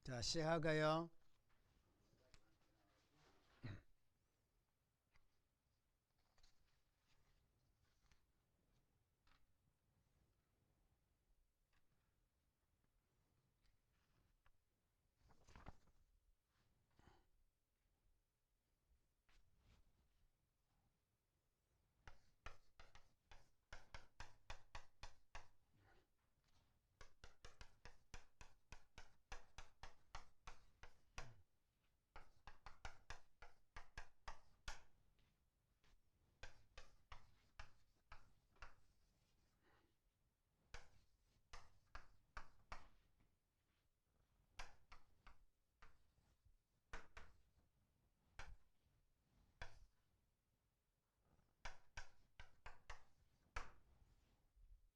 자, 시작할까요?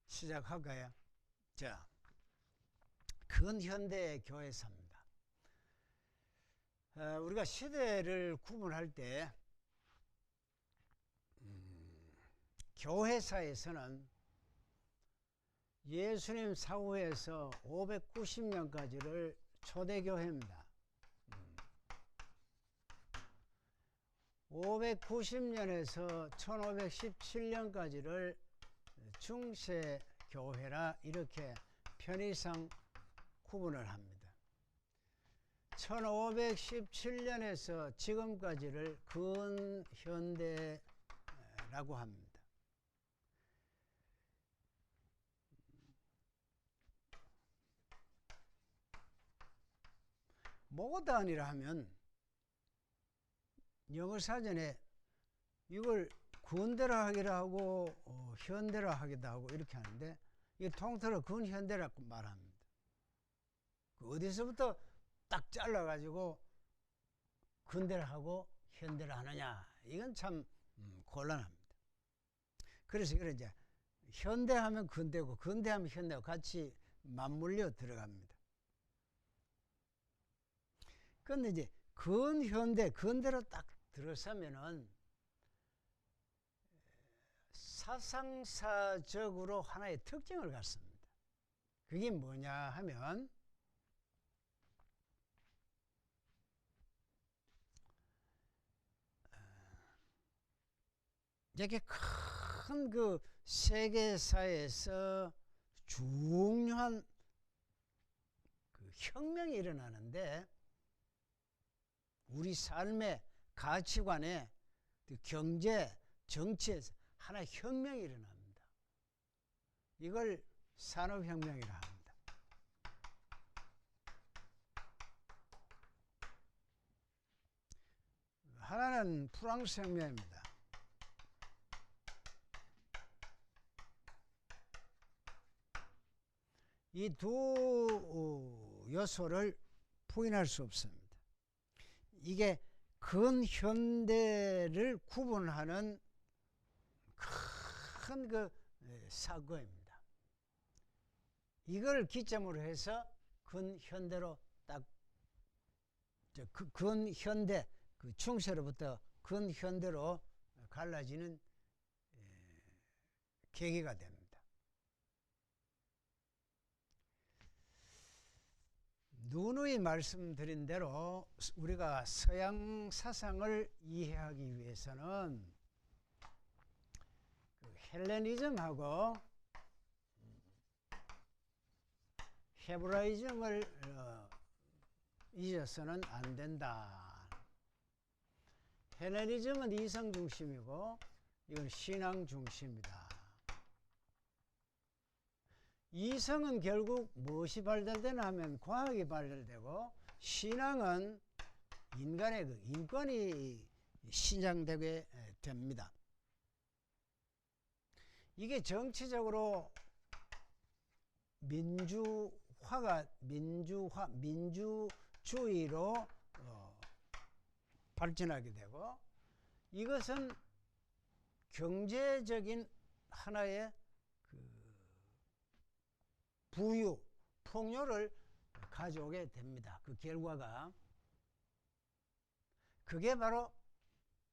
시작할까요? 자, 근현대 교회사입니다. 우리가 시대를 구분할 때 교회사에서는 예수님 사후에서 590년까지를 초대교회입니다. 590년에서 1517년까지를 중세교회라 이렇게 편의상 구분을 합니다. 1517년에서 지금까지를 근현대라고 합니다. 모던이라 하면 영어사전에 이걸 근대라 하기도 하고 현대라 하기도 하고 이렇게 하는데 이 통틀어 근현대라고 말합니다. 어디서부터 딱 잘라가지고 근대라 하고 현대라 하느냐 이건 참 곤란합니다. 그래서 이걸 이제 현대하면 근대고 근대하면 현대고 같이 맞물려 들어갑니다. 그런데 이제 근대로 딱 들어서면은 사상사적으로 하나의 특징을 갖습니다. 그게 뭐냐 하면 이렇게 큰 그 세계사에서 중요한 그 혁명이 일어나는데 우리 삶의 가치관에 경제, 정치에서 하나의 혁명이 일어납니다. 이걸 산업혁명이라 합니다. 하나는 프랑스 혁명입니다. 이 두 요소를 부인할 수 없습니다. 이게 근현대를 구분하는 큰 그 사고입니다. 이걸 기점으로 해서 근현대로 딱 근현대 그 중세로부터 근현대로 갈라지는 계기가 됩니다. 누누이 말씀드린 대로 우리가 서양 사상을 이해하기 위해서는 그 헬레니즘하고 헤브라이즘을 잊어서는 안 된다. 헬레니즘은 이성 중심이고 이건 신앙 중심이다. 이성은 결국 무엇이 발달되나 하면 과학이 발달되고 신앙은 인간의 그 인권이 신장되게 됩니다. 이게 정치적으로 민주주의로 발전하게 되고 이것은 경제적인 하나의 풍요를 가져오게 됩니다. 그 결과가 그게 바로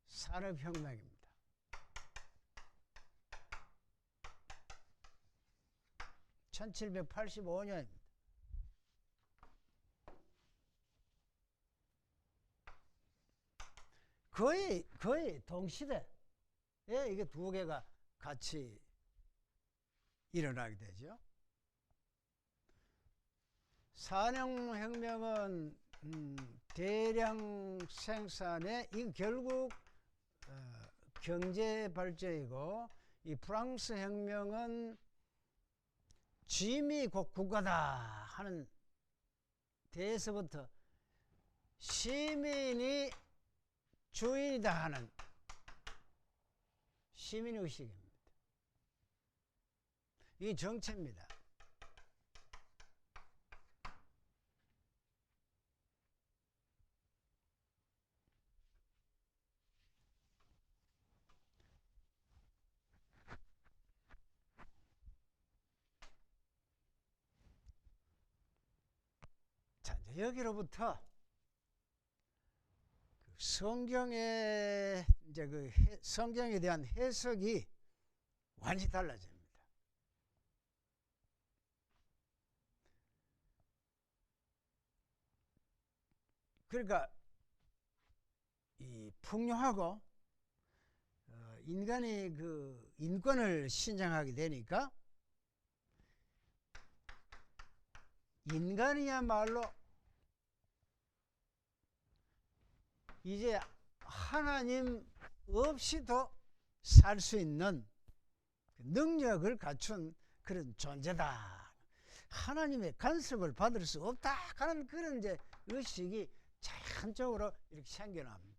산업혁명입니다. (1785년입니다) 거의 동시대에 이게 두 개가 같이 일어나게 되죠. 산업혁명은 대량 생산에 이 결국 경제 발전이고, 이 프랑스 혁명은 짐이 곧 국가다 하는 데에서부터 시민이 주인이다 하는 시민의식입니다. 이 정체입니다. 자, 이제 여기로부터 성경의 이제 성경에 대한 해석이 완전히 달라집니다. 그러니까 이 풍요하고 인간이 그 인권을 신장하게 되니까 인간이야말로 이제 하나님 없이도 살 수 있는 능력을 갖춘 그런 존재다. 하나님의 간섭을 받을 수 없다 하는 그런 이제 의식이 자연적으로 이렇게 생겨납니다.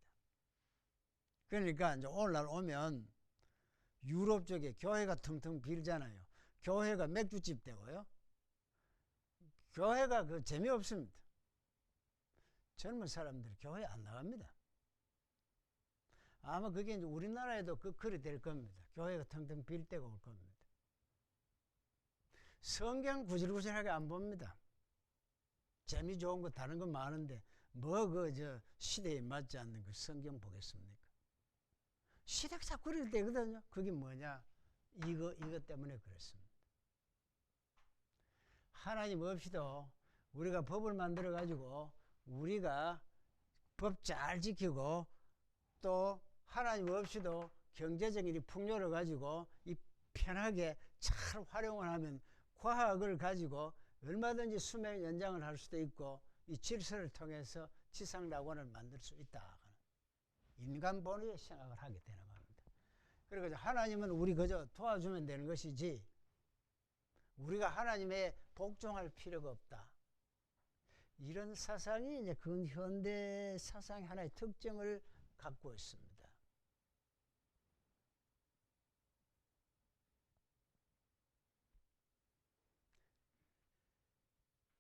그러니까 이제 오늘날 오면 유럽 쪽에 교회가 텅텅 빌잖아요. 교회가 맥주집 되고요. 교회가 그 재미없습니다. 젊은 사람들이 교회 안 나갑니다. 아마 그게 이제 우리나라에도 그리 될 겁니다. 교회가 텅텅 빌 때가 올 겁니다. 성경 구질구질하게 안 봅니다. 재미 좋은 거 다른 거 많은데 뭐 저 시대에 맞지 않는 그 성경 보겠습니까? 시대가 자꾸 그럴 때거든요. 그게 뭐냐? 이거 때문에 그렇습니다. 하나님 없이도 우리가 법을 만들어 가지고 우리가 법 잘 지키고 또 하나님 없이도 경제적인 풍요를 가지고 이 편하게 잘 활용을 하면 과학을 가지고 얼마든지 수명 연장을 할 수도 있고 이 질서를 통해서 지상낙원을 만들 수 있다. 인간 본위의 생각을 하게 되는 겁니다. 그리고 하나님은 우리 그저 도와주면 되는 것이지 우리가 하나님의 복종할 필요가 없다. 이런 사상이 이제 근현대 사상의 하나의 특징을 갖고 있습니다.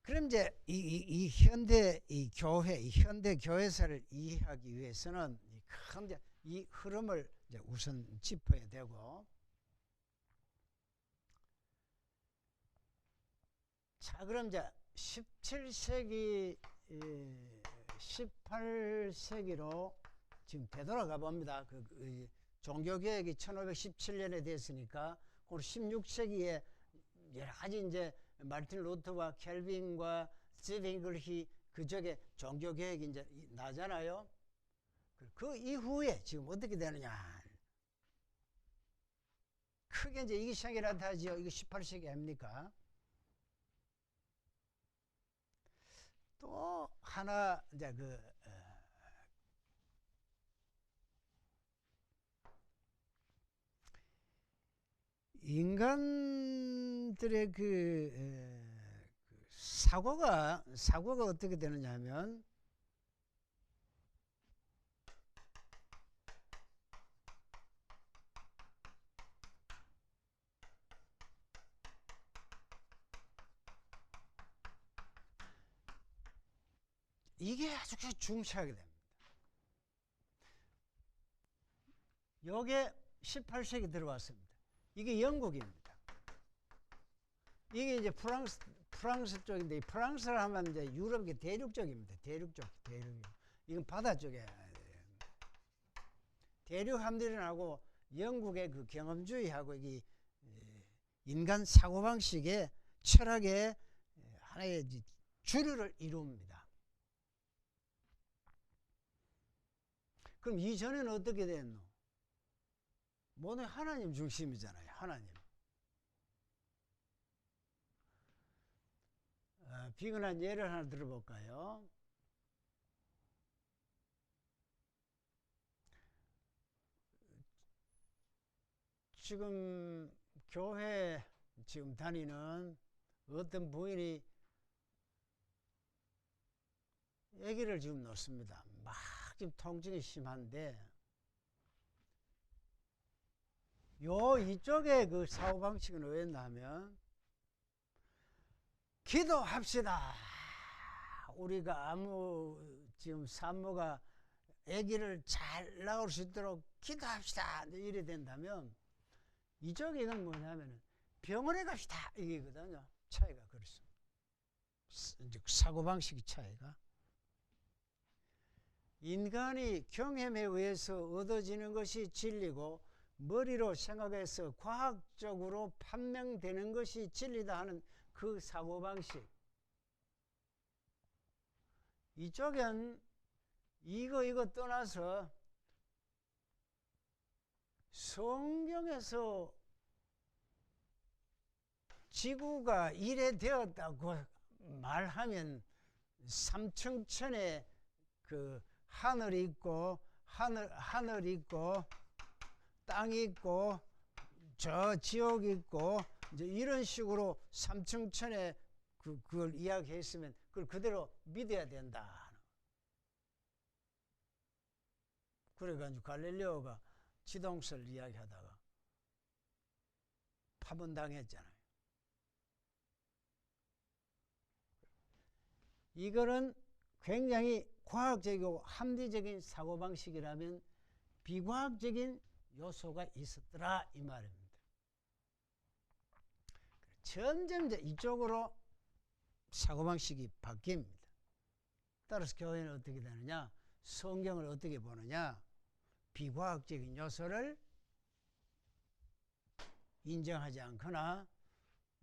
그럼 이제 이 현대 이 교회, 이 현대 교회사를 이해하기 위해서는 이 흐름을 이제 우선 짚어야 되고, 자, 그럼 이제 17세기, 18세기로 지금 되돌아가 봅니다. 종교개혁이 1517년에 됐으니까, 그 16세기에 여러 가지 이제 마르틴 루터와 켈빈과 스티븐 잉글시 그쪽에 종교개혁이 이제 나잖아요. 그 이후에 지금 어떻게 되느냐. 크게 이제 이게 시작이 나타나죠. 이거 18세기 아닙니까? 또 하나 이제 인간들의 사고가 어떻게 되느냐 하면 이게 아주 중시하게 됩니다. 요게 18세기 들어왔습니다. 이게 영국입니다. 이게 이제 프랑스 쪽인데, 프랑스를 하면 이제 유럽의 대륙 쪽입니다. 대륙. 이건 바다 쪽에. 대륙 함대련하고 영국의 그 경험주의하고 이 인간 사고방식의 철학의 하나의 주류를 이룹니다. 그럼 이전에는 어떻게 됐노? 모두 하나님 중심이잖아요. 하나님. 비근한 예를 하나 들어볼까요? 지금 교회 지금 다니는 어떤 부인이 아기를 지금 놓습니다. 막 지금 통증이 심한데 이쪽에 그 사고방식은 왜냐하면 기도합시다. 우리가 지금 산모가 아기를 잘 낳을 수 있도록 기도합시다. 이래 된다면 이쪽에 이건 뭐냐면 병원에 갑시다. 이게거든요. 차이가 그렇습니다. 사고방식의 차이가. 인간이 경험에 의해서 얻어지는 것이 진리고 머리로 생각해서 과학적으로 판명되는 것이 진리다 하는 그 사고방식. 이쪽엔 이거 떠나서 성경에서 지구가 이래 되었다고 말하면 삼층천에 그 하늘이 있고 하늘이 있고 땅이 있고 저 지옥이 있고 이제 이런 식으로 삼층천에 그걸 이야기했으면 그걸 그대로 믿어야 된다. 그래가지고 갈릴레오가 지동설 이야기하다가 파문당했잖아요. 이거는 굉장히 과학적이고 합리적인 사고방식이라면 비과학적인 요소가 있었더라 이 말입니다. 점점 이쪽으로 사고방식이 바뀝니다. 따라서 교회는 어떻게 되느냐? 성경을 어떻게 보느냐? 비과학적인 요소를 인정하지 않거나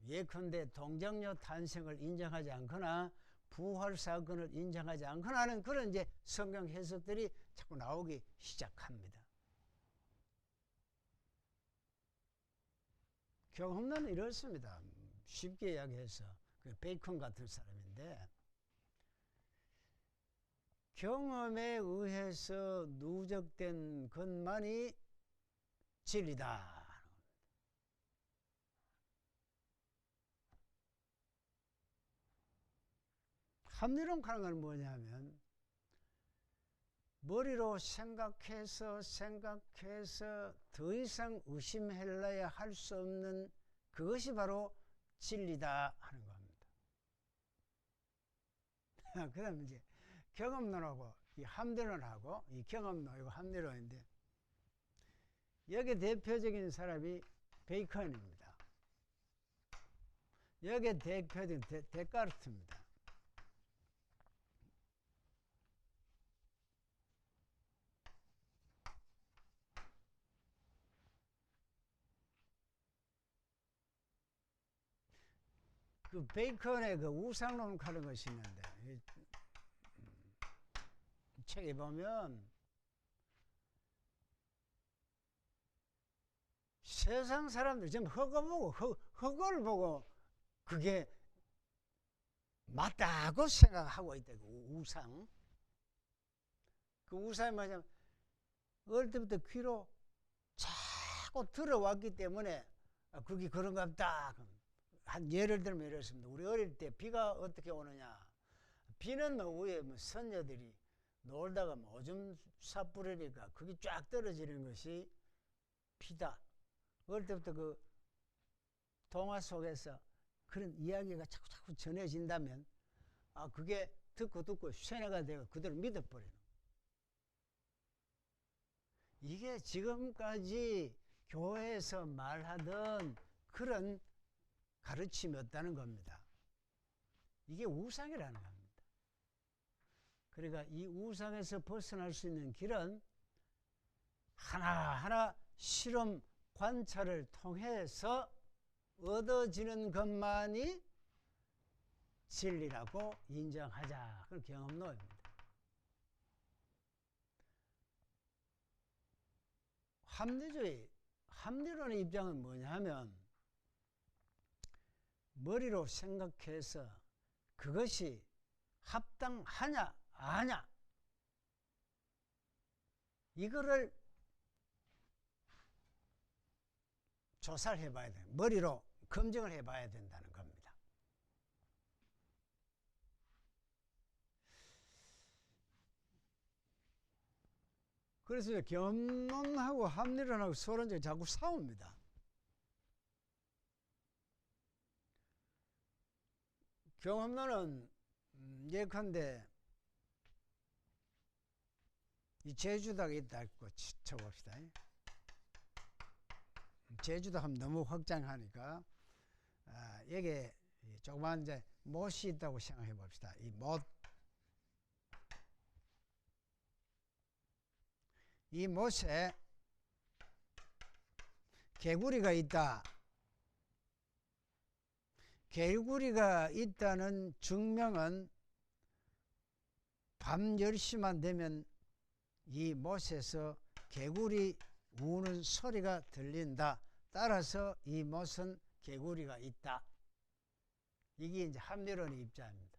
예컨대 동정녀 탄생을 인정하지 않거나 부활 사건을 인정하지 않거나 하는 그런 이제 성경 해석들이 자꾸 나오기 시작합니다. 경험론은 이렇습니다. 쉽게 이야기해서 베이컨 같은 사람인데 경험에 의해서 누적된 것만이 진리다. 합리론 하는 건 뭐냐면 머리로 생각해서 더 이상 의심하려야 할 수 없는 그것이 바로 진리다 하는 겁니다. 그 다음에 이제 경험론하고 이 합리론하고 이 경험론하고 합리론인데 여기 대표적인 사람이 베이컨입니다. 여기 대표적인 데카르트입니다. 그 베이컨의 그 우상론 하는 것이 있는데 이 책에 보면 세상 사람들 지금 흙을 보고 그게 맞다고 생각하고 있다. 그 우상. 그 우상이 뭐냐면 어릴 때부터 귀로 자꾸 들어왔기 때문에 그게 그런갑다. 한 예를 들면 이렇습니다. 우리 어릴 때 비가 어떻게 오느냐. 비는 위에 선녀들이 놀다가 오줌 삿뿌리니까 그게 쫙 떨어지는 것이 비다. 어릴 때부터 그 동화 속에서 그런 이야기가 자꾸 전해진다면 그게 듣고 쇠뇌가 되고 그대로 믿어버리는. 이게 지금까지 교회에서 말하던 그런 가르침이었다는 겁니다. 이게 우상이라는 겁니다. 그러니까 이 우상에서 벗어날 수 있는 길은 하나하나 실험 관찰을 통해서 얻어지는 것만이 진리라고 인정하자. 그건 경험론입니다. 합리론의 입장은 뭐냐 하면 머리로 생각해서 그것이 합당하냐 아냐 이거를 조사를 해봐야 돼요. 머리로 검증을 해봐야 된다는 겁니다. 그래서 경험론하고 합리론하고 서로 자꾸 싸웁니다. 경험론은 예컨대 이 제주도가 있다고 쳐봅시다. 제주도 하면 너무 확장하니까 여기에 조그만 이제 못이 있다고 생각해 봅시다. 이 못. 이 못에 개구리가 있다. 개구리가 있다는 증명은 밤 10시만 되면 이 못에서 개구리 우는 소리가 들린다. 따라서 이 못은 개구리가 있다. 이게 이제 합리론의 입장입니다.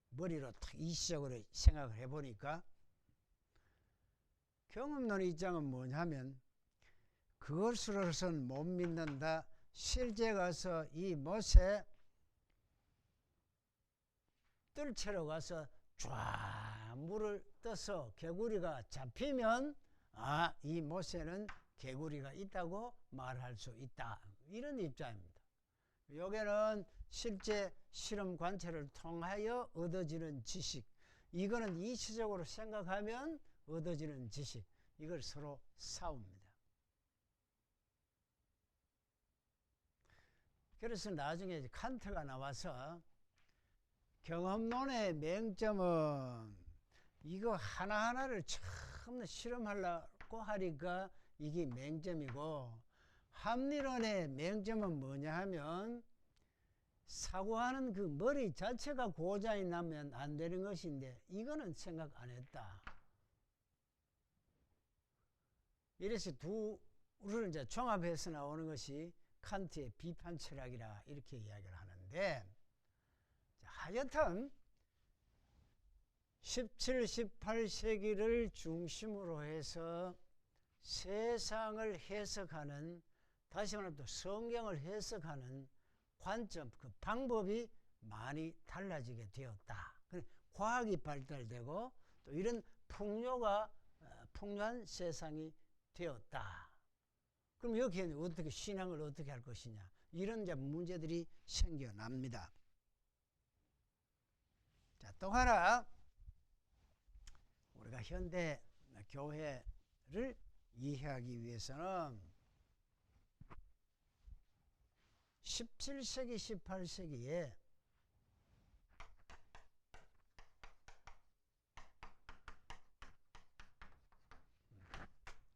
머리로 탁 이시적으로 생각을 해보니까 경험론의 입장은 뭐냐면 그것으로서는 못 믿는다. 실제 가서 이 못에 뜰채로 가서 쫙 물을 떠서 개구리가 잡히면 이 못에는 개구리가 있다고 말할 수 있다. 이런 입장입니다. 여기는 실제 실험 관찰을 통하여 얻어지는 지식. 이거는 이치적으로 생각하면 얻어지는 지식. 이걸 서로 싸웁니다. 그래서 나중에 칸트가 나와서 경험론의 맹점은 이거 하나하나를 처음 실험하려고 하니까 이게 맹점이고, 합리론의 맹점은 뭐냐 하면 사고하는 그 머리 자체가 고장이 나면 안 되는 것인데 이거는 생각 안 했다. 이래서 둘을 이제 종합해서 나오는 것이 칸트의 비판 철학이라 이렇게 이야기를 하는데, 하여튼 17, 18세기를 중심으로 해서 세상을 해석하는, 다시 말하면 또 성경을 해석하는 관점, 그 방법이 많이 달라지게 되었다. 과학이 발달되고 또 이런 풍요한 세상이 되었다. 그럼 여기에 어떻게 신앙을 어떻게 할 것이냐, 이런 이제 문제들이 생겨납니다. 자, 또 하나 우리가 현대 교회를 이해하기 위해서는 17세기, 18세기에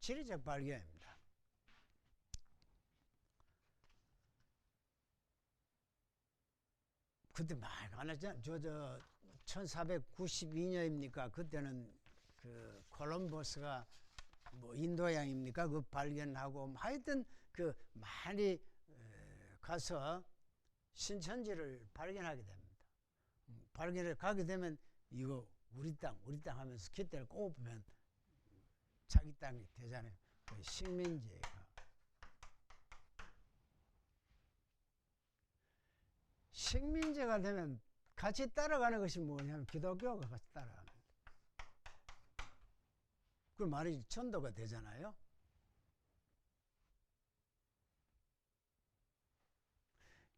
지리적 발견입니다. 그때 막 안 했잖아. 1492년입니까? 그때는 그 콜럼버스가 뭐 인도양입니까? 그 발견하고 하여튼 그 많이 가서 신천지를 발견하게 됩니다. 발견을 가게 되면 이거 우리 땅 하면서 깃대를 꼽으면 자기 땅이 되잖아요. 식민지가. 식민지가 되면 같이 따라가는 것이 뭐냐면 기독교가 같이 따라갑니다. 그럼 말이 전도가 되잖아요.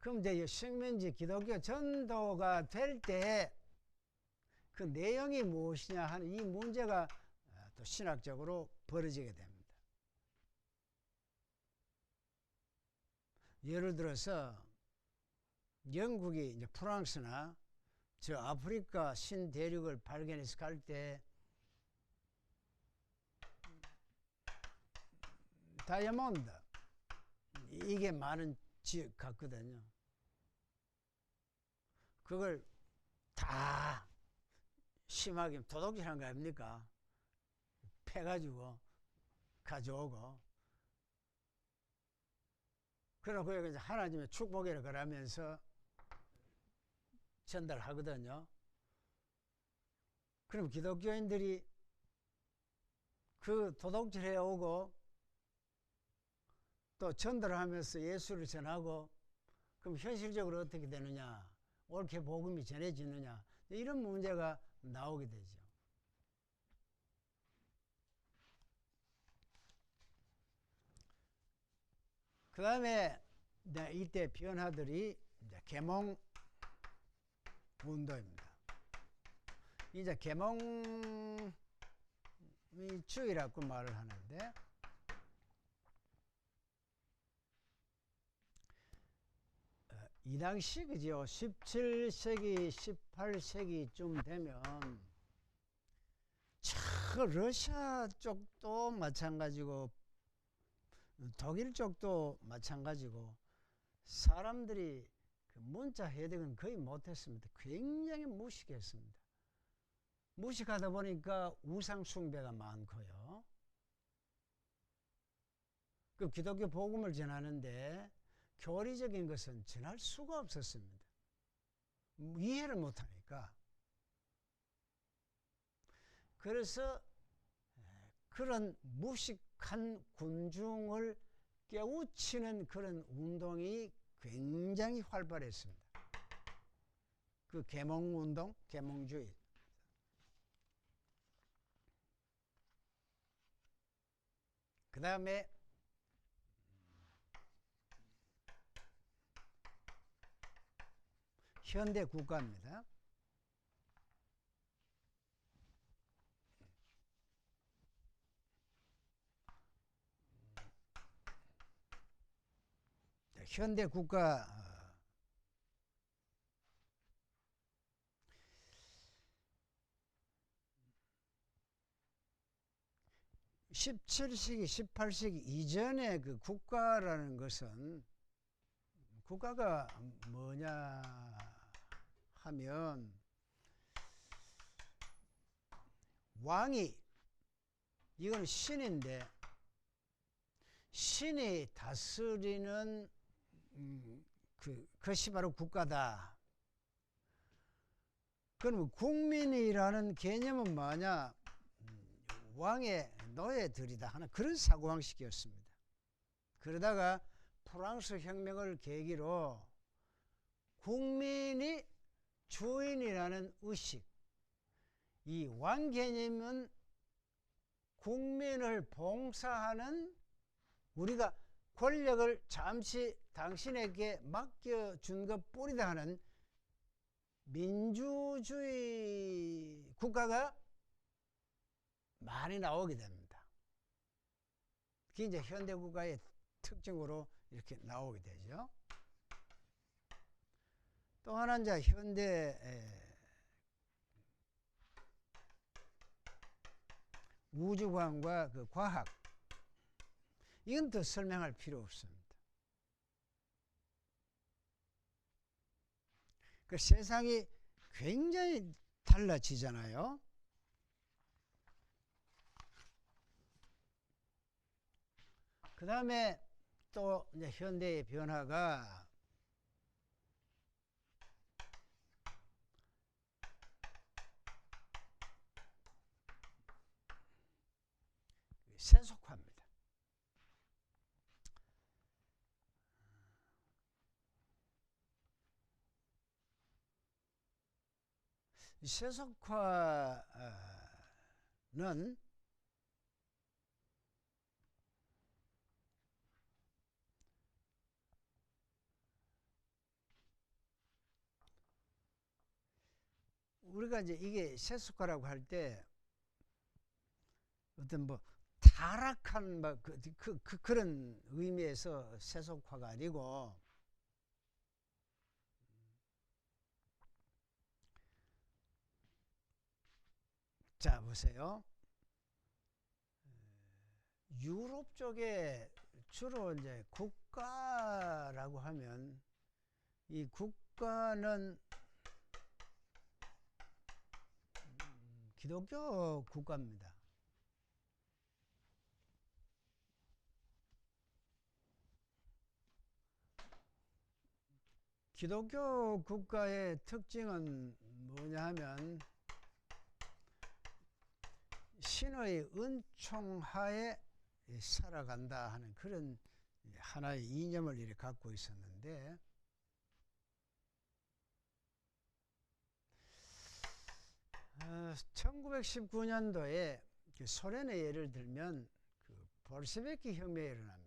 그럼 이제 식민지 기독교 전도가 될 때 그 내용이 무엇이냐 하는 이 문제가 또 신학적으로 벌어지게 됩니다. 예를 들어서 영국이 이제 프랑스나 저 아프리카 신대륙을 발견해서 갈 때 다이아몬드 이게 많은 지역 같거든요. 그걸 다 심하게 도둑질한 거 아닙니까? 패가지고 가져오고, 그러고 이제 하나님의 축복이라 그러면서 전달하거든요. 그럼 기독교인들이 그 도둑질 해오고 또 전달하면서 예수를 전하고, 그럼 현실적으로 어떻게 되느냐, 옳게 복음이 전해지느냐, 이런 문제가 나오게 되죠. 그 다음에 이때 변화들이 이제 계몽 운동입니다. 이제 계몽주의라고 말을 하는데, 이 당시 그죠, 17세기 18세기쯤 되면 러시아 쪽도 마찬가지고 독일 쪽도 마찬가지고 사람들이 그 문자 해석은 거의 못했습니다. 굉장히 무식했습니다. 무식하다 보니까 우상 숭배가 많고요. 그 기독교 복음을 전하는데 교리적인 것은 전할 수가 없었습니다. 이해를 못하니까. 그래서 그런 무식한 군중을 깨우치는 그런 운동이 굉장히 활발했습니다. 그 계몽운동, 계몽주의. 그 다음에 현대 국가입니다. 현대 국가 17세기, 18세기 이전에 그 국가라는 것은, 국가가 뭐냐 하면 왕이, 이건 신인데 신이 다스리는 그것이 바로 국가다. 그럼 국민이라는 개념은 뭐냐, 왕의 노예들이다 하는 그런 사고방식이었습니다. 그러다가 프랑스 혁명을 계기로 국민이 주인이라는 의식, 이 왕 개념은 국민을 봉사하는, 우리가 권력을 잠시 당신에게 맡겨준 것 뿐이다 하는 민주주의 국가가 많이 나오게 됩니다. 그게 이제 현대 국가의 특징으로 이렇게 나오게 되죠. 또 하나 이제 현대 우주관과 그 과학, 이건 더 설명할 필요 없습니다. 그 세상이 굉장히 달라지잖아요. 그 다음에 또 이제 현대의 변화가 세속화입니다. 세속화는 우리가 이제 이게 세속화라고 할 때 어떤 뭐 타락한 그런 의미에서 세속화가 아니고, 자 보세요. 유럽 쪽에 주로 이제 국가라고 하면, 이 국가는 기독교 국가입니다. 기독교 국가의 특징은 뭐냐 하면 신의 은총하에 살아간다 하는 그런 하나의 이념을 이렇게 갖고 있었는데, 1919년도에 소련의 예를 들면 그 볼셰비키 혁명이 일어납니다.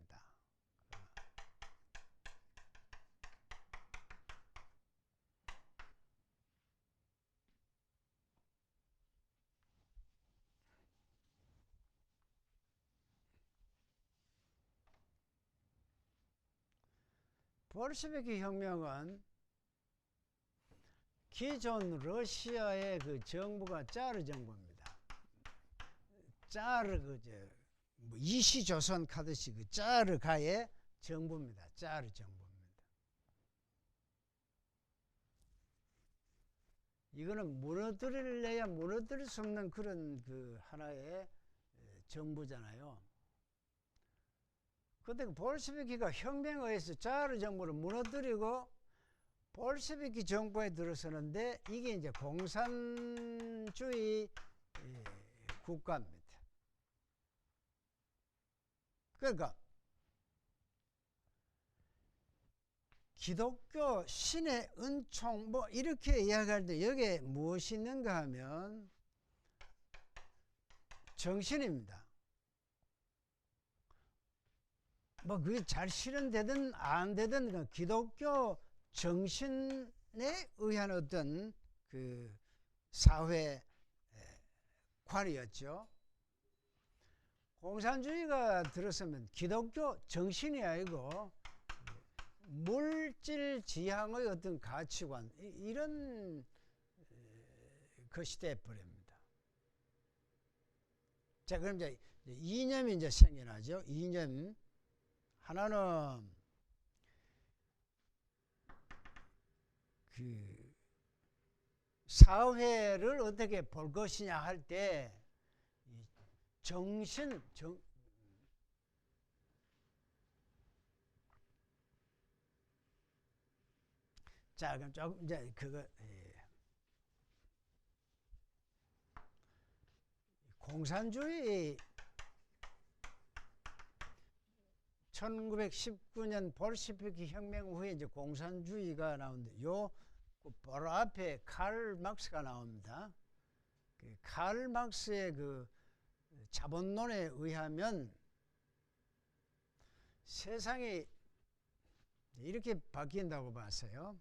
볼셰비키 혁명은 기존 러시아의 그 정부가 짜르 정부입니다. 짜르 뭐 이시조선 카듯이 그 짜르가의 정부입니다. 짜르 정부입니다. 이거는 무너뜨릴래야 무너뜨릴 수 없는 그런 그 하나의 정부잖아요. 근데 그 볼셰비키가 혁명에 의해서 짜르 정부를 무너뜨리고 볼셰비키 정부에 들어서는데, 이게 이제 공산주의 국가입니다. 그러니까 기독교 신의 은총 뭐 이렇게 이야기할 때 여기에 무엇이 있는가 하면 정신입니다. 뭐 그게 잘 실현되든 안 되든 그 기독교 정신에 의한 어떤 그 사회관이었죠. 공산주의가 들어서면 기독교 정신이 아니고 물질 지향의 어떤 가치관, 이런 것이 돼버립니다. 자, 그럼 이제 이념이 이제 생겨나죠. 이념. 하나는 그 사회를 어떻게 볼 것이냐 할 때 자, 그럼 조금 이제 그거 공산주의 1919년 볼셰비키 혁명 후에 이제 공산주의가 나오는데, 요 바로 앞에 칼 막스가 나옵니다. 칼 막스의 그 자본론에 의하면 세상이 이렇게 바뀐다고 봤어요.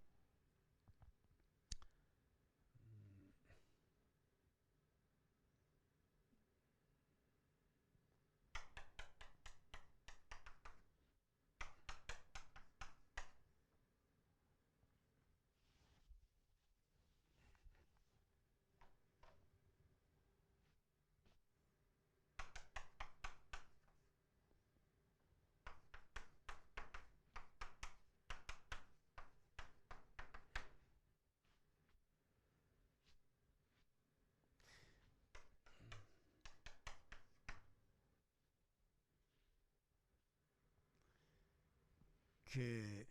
그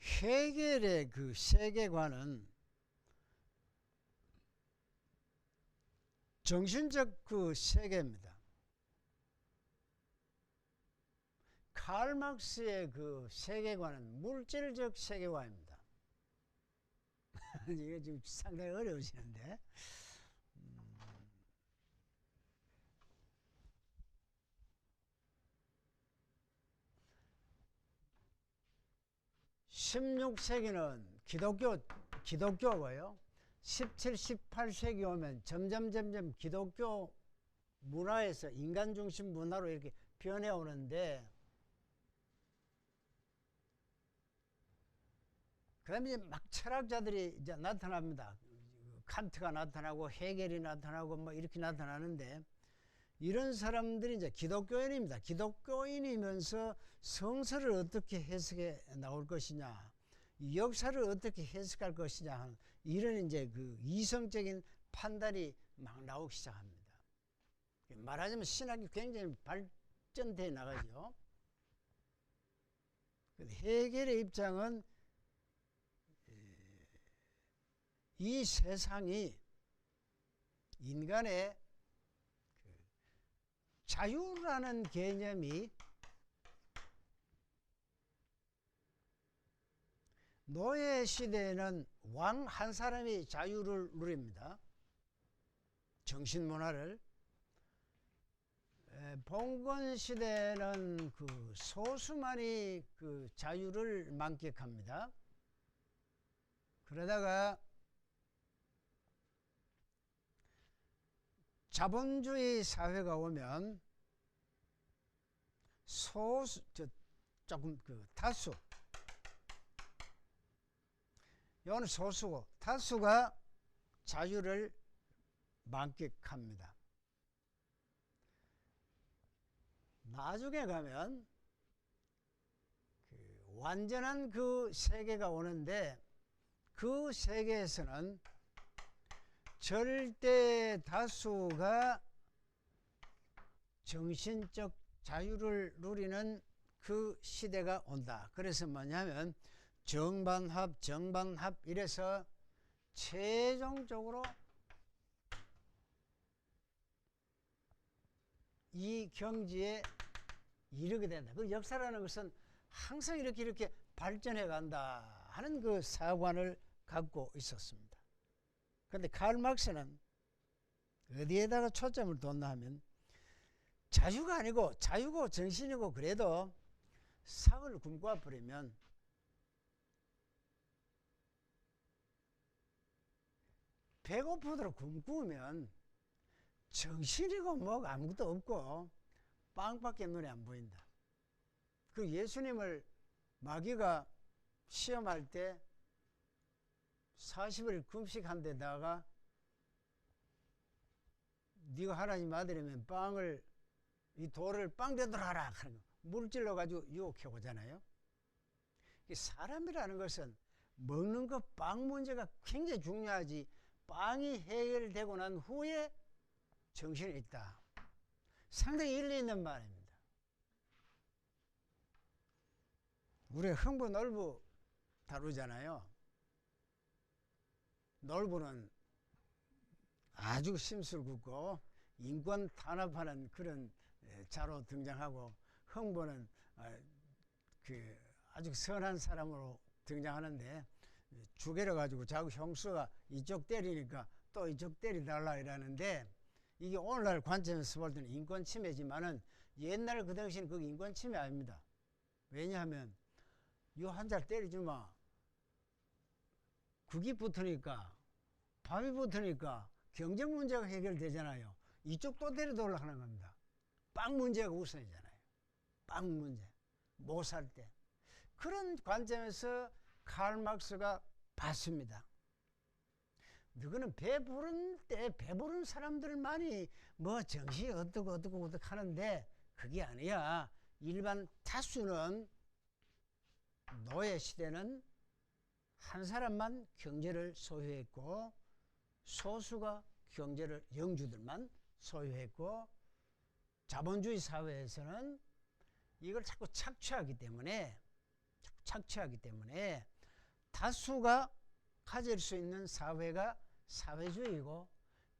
헤겔의 그 세계관은 정신적 그 세계입니다. 칼 막스의 그 세계관은 물질적 세계관입니다. 이게 지금 상당히 어려우시는데, 16세기는 기독교고요. 17, 18세기 오면 점점 기독교 문화에서 인간 중심 문화로 이렇게 변해 오는데, 그 다음에 막 철학자들이 이제 나타납니다. 칸트가 나타나고 헤겔이 나타나고 뭐 이렇게 나타나는데, 이런 사람들이 이제 기독교인입니다. 기독교인이면서 성서를 어떻게 해석해 나올 것이냐, 역사를 어떻게 해석할 것이냐, 이런 이제 그 이성적인 판단이 막 나오기 시작합니다. 말하자면 신학이 굉장히 발전돼 나가죠. 헤겔의 입장은 이 세상이 인간의 자유라는 개념이 노예 시대에는 왕 한 사람이 자유를 누립니다. 정신문화를. 봉건 시대는 그 소수만이 그 자유를 만끽합니다. 그러다가 자본주의 사회가 오면 조금 다수, 이거는 소수고 다수가 자유를 만끽합니다. 나중에 가면 완전한 그 세계가 오는데, 그 세계에서는 절대 다수가 정신적 자유를 누리는 그 시대가 온다. 그래서 뭐냐면 정반합 이래서 최종적으로 이 경지에 이르게 된다. 그 역사라는 것은 항상 이렇게 발전해 간다 하는 그 사관을 갖고 있었습니다. 그런데 칼 막스는 어디에다가 초점을 뒀나 하면, 자유가 아니고 자유고 정신이고 그래도 상을 굶고 버리면 배고프도록 굶고면 정신이고 뭐가 아무것도 없고 빵밖에 눈에 안 보인다. 그 예수님을 마귀가 시험할 때 40일 금식한 데다가 네가 하나님 아들이면 이 돌을 빵 되도록 하라 하는 거, 물질러 가지고 유혹해 오잖아요. 사람이라는 것은 먹는 것, 빵 문제가 굉장히 중요하지, 빵이 해결되고 난 후에 정신이 있다. 상당히 일리 있는 말입니다. 우리가 흥부 놀부 다루잖아요. 놀부는 아주 심술 굽고 인권 탄압하는 그런 자로 등장하고, 흥부는 아주 선한 사람으로 등장하는데, 죽여려 가지고 자꾸 형수가 이쪽 때리니까 또 이쪽 때리달라 이러는데, 이게 오늘날 관점에서 볼 때는 인권 침해지만은 옛날 그 당시는 그게 인권 침해 아닙니다. 왜냐하면 요 한 잘 때리주마, 국이 붙으니까, 밥이 붙으니까 경제 문제가 해결되잖아요. 이쪽 또 때려달라 하는 겁니다. 빵 문제가 우선이잖아요. 빵 문제, 못 살 때. 그런 관점에서 칼 막스가 봤습니다. 너희는 배부른 때 배부른 사람들만이 뭐 정신이 어떻고 하는데, 그게 아니야. 일반 다수는, 노예 시대는 한 사람만 경제를 소유했고 소수가 경제를, 영주들만 소유했고, 자본주의 사회에서는 이걸 자꾸 착취하기 때문에 다수가 가질 수 있는 사회가 사회주의고,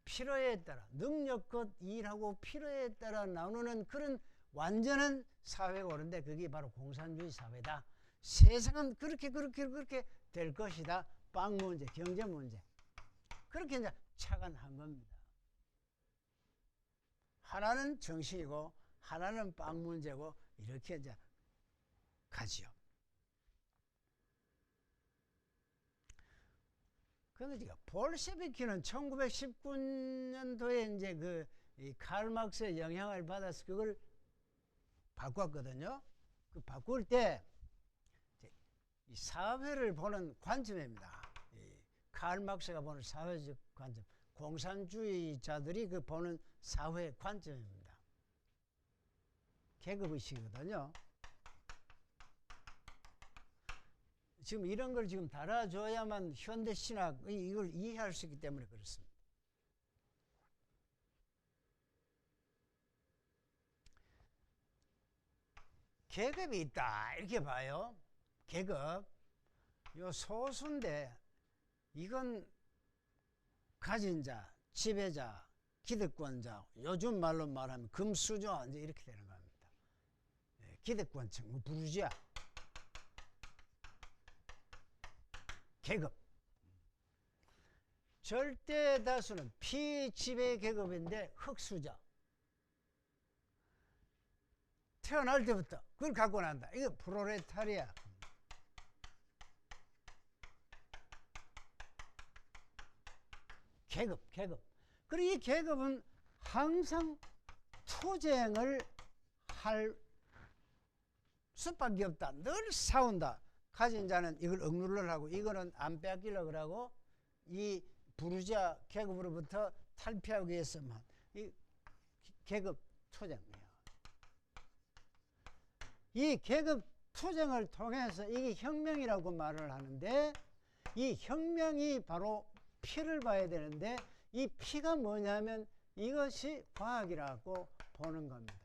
필요에 따라 능력껏 일하고 필요에 따라 나누는 그런 완전한 사회가 오는데, 그게 바로 공산주의 사회다. 세상은 그렇게 될 것이다. 빵 문제, 경제 문제. 그렇게 이제 착안한 겁니다. 하나는 정신이고 하나는 빵 문제고, 이렇게 이제 가지요. 그런데 지금 볼셰비키는 1919년도에 이제 이 칼 막스의 영향을 받아서 그걸 바꿨거든요. 그 바꿀 때 이 사회를 보는 관점입니다. 칼 막스가 보는 사회적 관점, 공산주의자들이 그 보는 사회 관점입니다. 계급의식이거든요. 지금 이런 걸 지금 달아줘야만 현대신학 이걸 이해할 수 있기 때문에 그렇습니다. 계급이 있다 이렇게 봐요. 계급, 요 소수인데 이건 가진 자, 지배자, 기득권자, 요즘 말로 말하면 금수저 이제 이렇게 되는 겁니다. 기득권층, 뭐 부르주아, 계급. 절대 다수는 피지배 계급인데 흑수저. 태어날 때부터 그걸 갖고 난다. 이거 프롤레타리아. 계급. 그리고 이 계급은 항상 투쟁을 할 수밖에 없다. 늘 싸운다. 가진 자는 이걸 억누르려고 하고 이거는 안 빼앗기려고 하고 이 부르주아 계급으로부터 탈피하기 위해서만 이 계급 투쟁이에요. 이 계급 투쟁을 통해서 이게 혁명이라고 말을 하는데 이 혁명이 바로 피를 봐야 되는데 이 피가 뭐냐면 이것이 과학이라고 보는 겁니다.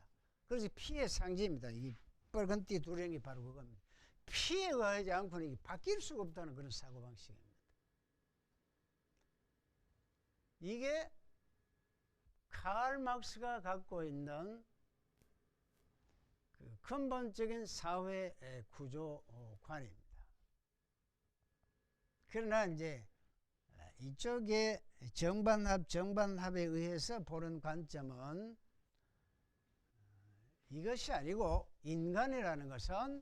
그래서 피의 상징입니다. 이 빨간 띠 두령이 바로 그겁니다. 피에 의하지 않고는 이게 바뀔 수가 없다는 그런 사고방식입니다. 이게 칼 막스가 갖고 있는 그 근본적인 사회 구조관입니다. 그러나 이제 이쪽에 정반합에 의해서 보는 관점은 이것이 아니고 인간이라는 것은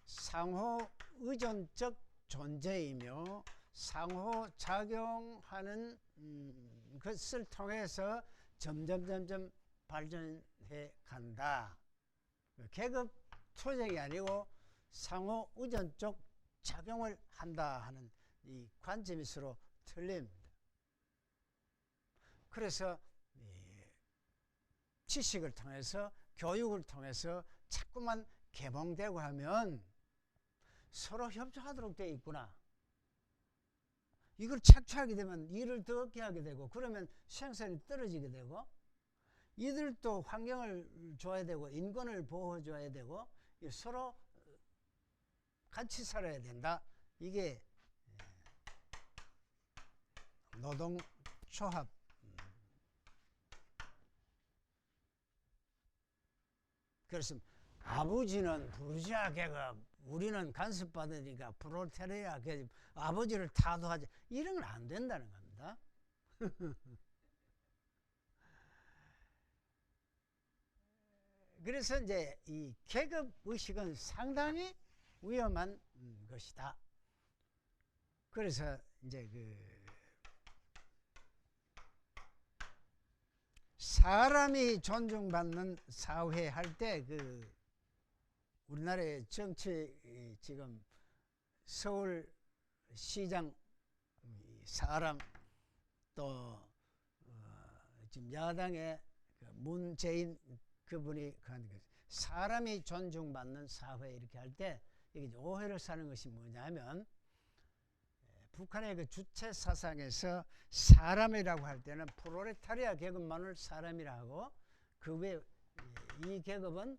상호 의존적 존재이며 상호작용하는 것을 통해서 점점 발전해 간다. 계급 투쟁이 아니고 상호 의존적 작용을 한다 하는 이 관점이 서로 틀립니다. 그래서 지식을 통해서 교육을 통해서 자꾸만 개봉되고 하면 서로 협조하도록 되어 있구나. 이걸 착취하게 되면 일을 더 얻게 하게 되고 그러면 생산이 떨어지게 되고 이들도 환경을 줘야 되고 인권을 보호줘야 되고 서로 같이 살아야 된다. 이게 노동조합 그래서 아버지는 부르주아 계급 우리는 간섭받으니까 프롤레타리아 계급 아버지를 타도하지 이런 건 안 된다는 겁니다. 그래서 이제 이 계급 의식은 상당히 위험한 것이다. 그래서 이제 그 사람이 존중받는 사회 할 때 그 우리나라의 정치 지금 서울시장 사람 또 지금 야당의 문재인 그분이 사람이 존중받는 사회 이렇게 할 때 이게 오해를 사는 것이 뭐냐면 북한의 그 주체 사상에서 사람이라고 할 때는 프롤레타리아 계급만을 사람이라고 그 외 이 계급은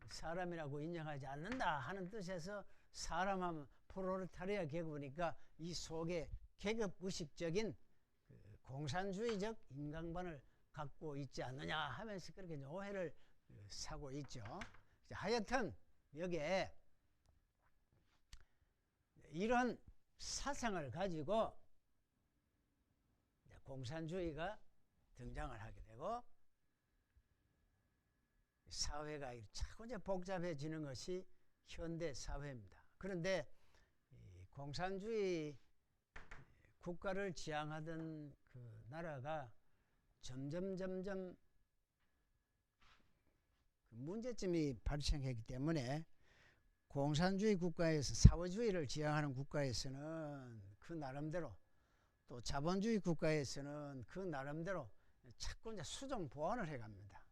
사람이라고 인정하지 않는다 하는 뜻에서 사람하면 프롤레타리아 계급이니까 이 속에 계급의식적인 그 공산주의적 인간관을 갖고 있지 않느냐 하면서 그렇게 오해를 사고 있죠. 하여튼 여기에 이런 사상을 가지고 공산주의가 등장을 하게 되고 사회가 자꾸 이제 복잡해지는 것이 현대 사회입니다. 그런데 공산주의 국가를 지향하던 그 나라가 점점 문제점이 발생했기 때문에 공산주의 국가에서 사회주의를 지향하는 국가에서는 그 나름대로 또 자본주의 국가에서는 그 나름대로 자꾸 이제 수정 보완을 해갑니다.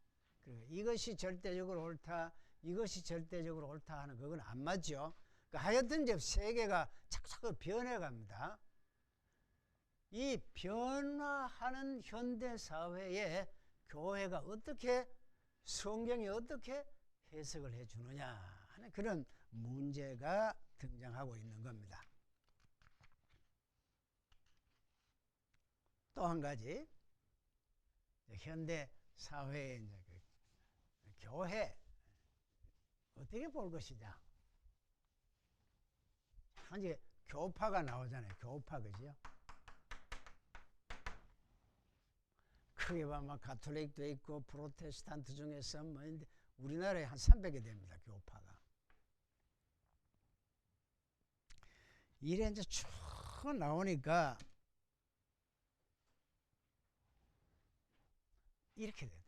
이것이 절대적으로 옳다, 이것이 절대적으로 옳다 하는 그건 안 맞죠. 그러니까 하여튼 이제 세계가 자꾸 변해갑니다. 이 변화하는 현대 사회에 교회가 어떻게 성경이 어떻게 해석을 해주느냐 하는 그런 문제가 등장하고 있는 겁니다. 또 한 가지, 현대 사회의 이제 그 교회 어떻게 볼 것이냐. 이제 교파가 나오잖아요. 교파, 그죠? 크게 보면 가톨릭도 있고 프로테스탄트 중에서 뭐 우리나라에 한 300개 됩니다. 교파가. 이래 이제 쭉 나오니까 이렇게 돼요.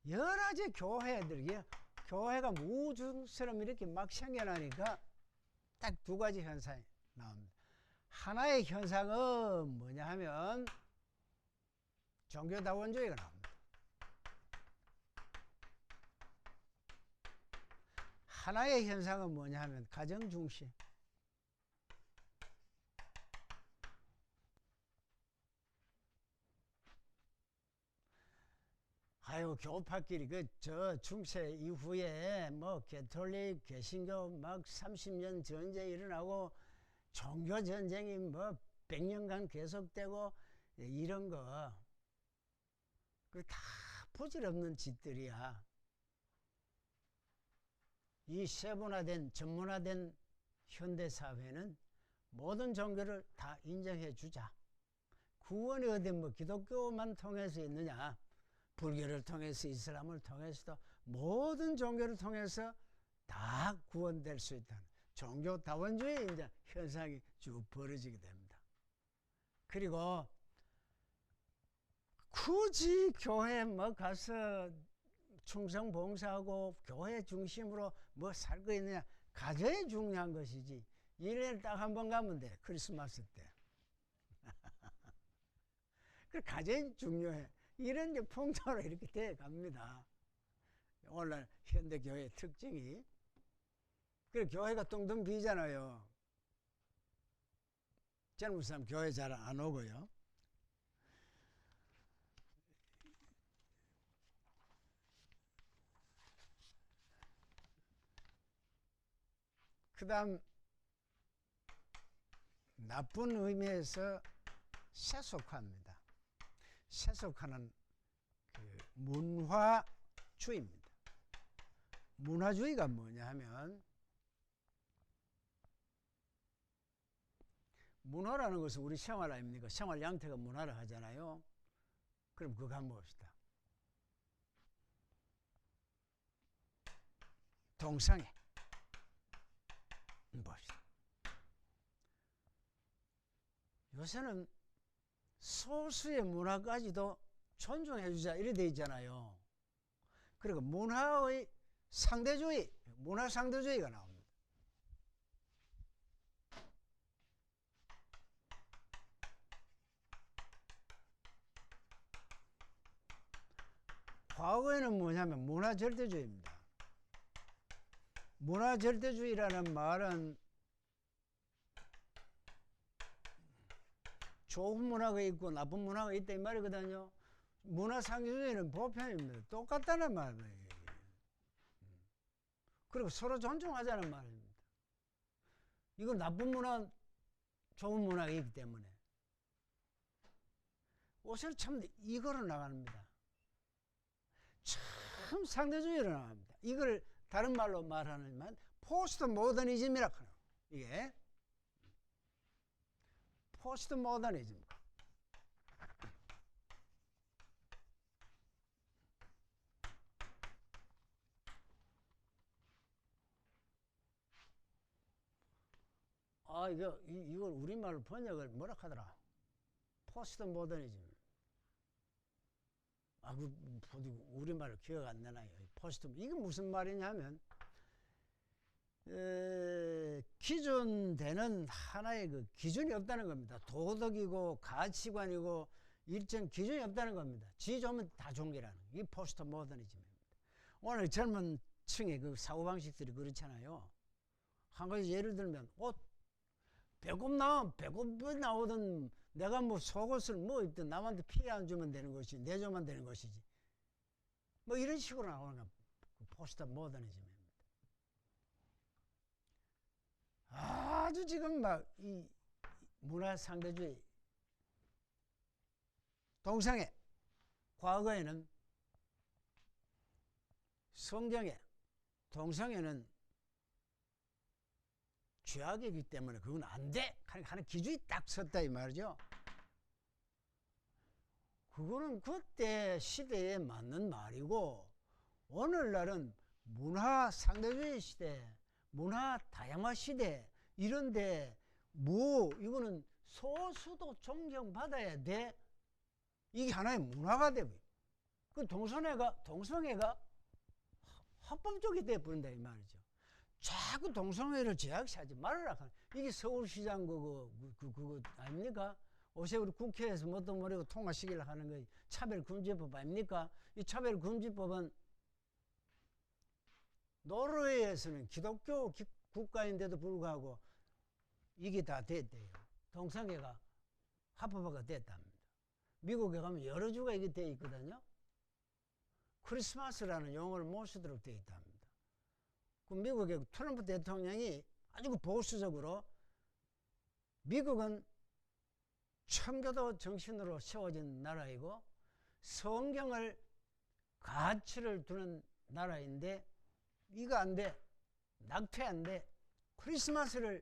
여러 가지 교회들이 교회가 무중처럼 이렇게 막 생겨나니까 딱 두 가지 현상이 나옵니다. 하나의 현상은 뭐냐 하면 종교다원주의가 나옵니다. 하나의 현상은 뭐냐 하면 가정중심. 아유, 교파끼리 저 중세 이후에 뭐 가톨릭, 개신교 막 30년 전쟁 일어나고 종교 전쟁이 뭐 100년간 계속되고 이런 거 그 다 부질없는 짓들이야. 이 세분화된 전문화된 현대 사회는 모든 종교를 다 인정해 주자. 구원이 어디 뭐 기독교만 통해서 있느냐? 불교를 통해서 이슬람을 통해서도 모든 종교를 통해서 다 구원될 수 있다는 종교다원주의 이제 현상이 쭉 벌어지게 됩니다. 그리고 굳이 교회 뭐 가서 충성 봉사하고 교회 중심으로 뭐 살 거 있느냐? 가정이 중요한 것이지. 1년에 딱 한 번 가면 돼. 크리스마스 때. 그 가정이 중요해. 이런 이제 풍토로 이렇게 돼 갑니다. 오늘 현대 교회의 특징이. 그래 교회가 뚱뚱 비잖아요. 젊은 사람 교회 잘 안 오고요. 그 다음 나쁜 의미에서 세속화입니다. 세속화는 그 문화주의입니다. 문화주의가 뭐냐 하면 문화라는 것은 우리 생활 아닙니까? 생활 양태가 문화라 하잖아요. 그럼 그거 한번 봅시다. 동성애 봅시다. 요새는 소수의 문화까지도 존중해주자 이래 돼 있잖아요. 그리고 문화의 상대주의, 문화 상대주의가 나옵니다. 과거에는 뭐냐면 문화 절대주의입니다. 문화 절대주의라는 말은 좋은 문화가 있고 나쁜 문화가 있다 이 말이거든요. 문화 상대주의는 보편입니다. 똑같다는 말이에요. 그리고 서로 존중하자는 말입니다. 이건 나쁜 문화, 좋은 문화가 있기 때문에. 요새는 참 이거로 나갑니다. 참 상대주의로 나갑니다. 이걸 다른 말로 말하면 포스트 모더니즘이라고 하는 이게 포스트 모더니즘. 아, 이걸 우리말로 번역을 뭐라 하더라? 포스트 모더니즘. 아, 우리말로 기억 안 나나요? 포스트, 이게 무슨 말이냐면, 기준되는 하나의 그 기준이 없다는 겁니다. 도덕이고 가치관이고 일정 기준이 없다는 겁니다. 지 좋으면 다 존경하는. 이게 포스트 모더니즘입니다. 오늘 젊은 층의 그 사고방식들이 그렇잖아요. 한 가지 예를 들면, 배꼽 나오든 내가 뭐 속옷을 뭐 입든 남한테 피해 안 주면 되는 것이지, 내주면 되는 것이지. 뭐 이런 식으로 나오는 겁니다. 포스트 모더니즘입니다. 아주 지금 막 이 문화 상대주의 동성애, 과거에는 성경에 동성애는 죄악이기 때문에 그건 안 돼! 하는 기준이 딱 섰다 이 말이죠. 그거는 그때 시대에 맞는 말이고, 오늘날은 문화 상대주의 시대, 문화 다양화 시대, 이런데 이거는 소수도 존경받아야 돼? 이게 하나의 문화가 되고, 그 동성애가 합법적이 돼버린다 이 말이죠. 자꾸 동성애를 제약시하지 말아라. 이게 서울시장 그거 아닙니까? 어제 우리 국회에서 뭣도 모르고 통과시키려고 하는 거 차별금지법 아닙니까? 이 차별금지법은 노르웨이에서는 기독교 국가인데도 불구하고 이게 다 됐대요. 동성애가 합법화가 됐답니다. 미국에 가면 여러 주가 이게 돼 있거든요. 크리스마스라는 용어를 못 쓰도록 돼 있답니다. 그 미국의 트럼프 대통령이 아주 보수적으로, 미국은 청교도 정신으로 세워진 나라이고 성경을 가치를 두는 나라인데 이거 안 돼. 낙태 안 돼. 크리스마스로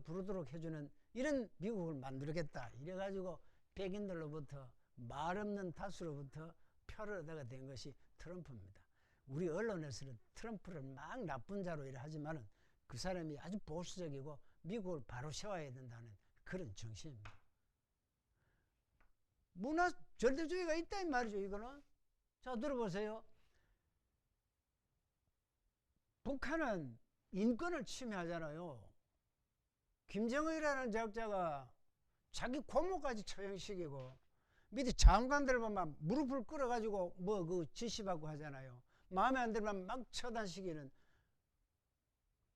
부르도록 해주는 이런 미국을 만들겠다. 이래가지고 백인들로부터 말 없는 다수로부터 표를 얻어가 된 것이 트럼프입니다. 우리 언론에서는 트럼프를 막 나쁜 자로 하지만은 그 사람이 아주 보수적이고 미국을 바로 세워야 된다는 그런 정신입니다. 문화 절대주의가 있다 이 말이죠. 이거는 자 들어보세요. 북한은 인권을 침해하잖아요. 김정일이라는 제학자가 자기 고모까지 처형시키고 밑에 장관들 보면 무릎을 꿇어가지고 그 지시받고 하잖아요. 마음에 안 들면 막 처단시키는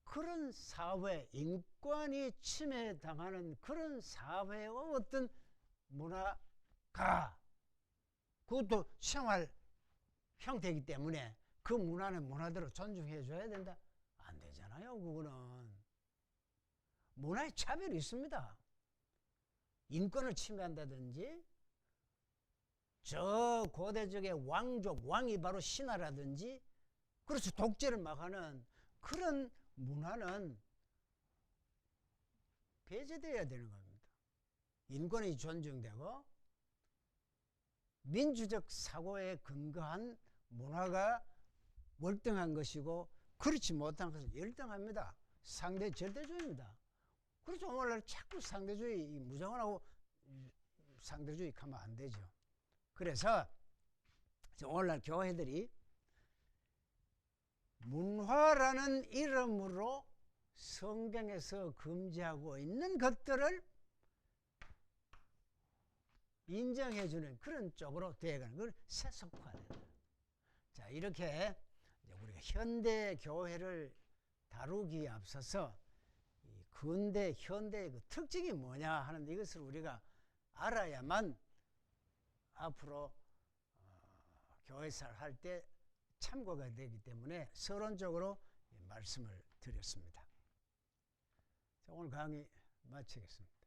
그런 사회, 인권이 침해당하는 그런 사회의 어떤 문화가, 그것도 생활 형태이기 때문에 그 문화는 문화대로 존중해 줘야 된다? 안 되잖아요. 그거는 문화의 차별이 있습니다. 인권을 침해한다든지, 저 고대적의 왕족, 왕이 바로 신하라든지, 그래서 독재를 막 하는 그런 문화는 배제되어야 되는 겁니다. 인권이 존중되고 민주적 사고에 근거한 문화가 월등한 것이고, 그렇지 못한 것은 열등합니다. 상대 절대주의입니다. 그래서 오늘날 자꾸 상대주의 무장하고 상대주의 가면 안 되죠. 그래서 오늘날 교회들이 문화라는 이름으로 성경에서 금지하고 있는 것들을 인정해주는 그런 쪽으로 되어가는 걸 세속화된다. 자, 이렇게 우리가 현대 교회를 다루기에 앞서서 근대, 현대의 그 특징이 뭐냐 하는데, 이것을 우리가 알아야만 앞으로 교회생활 할 때 참고가 되기 때문에 서론적으로 말씀을 드렸습니다. 자, 오늘 강의 마치겠습니다.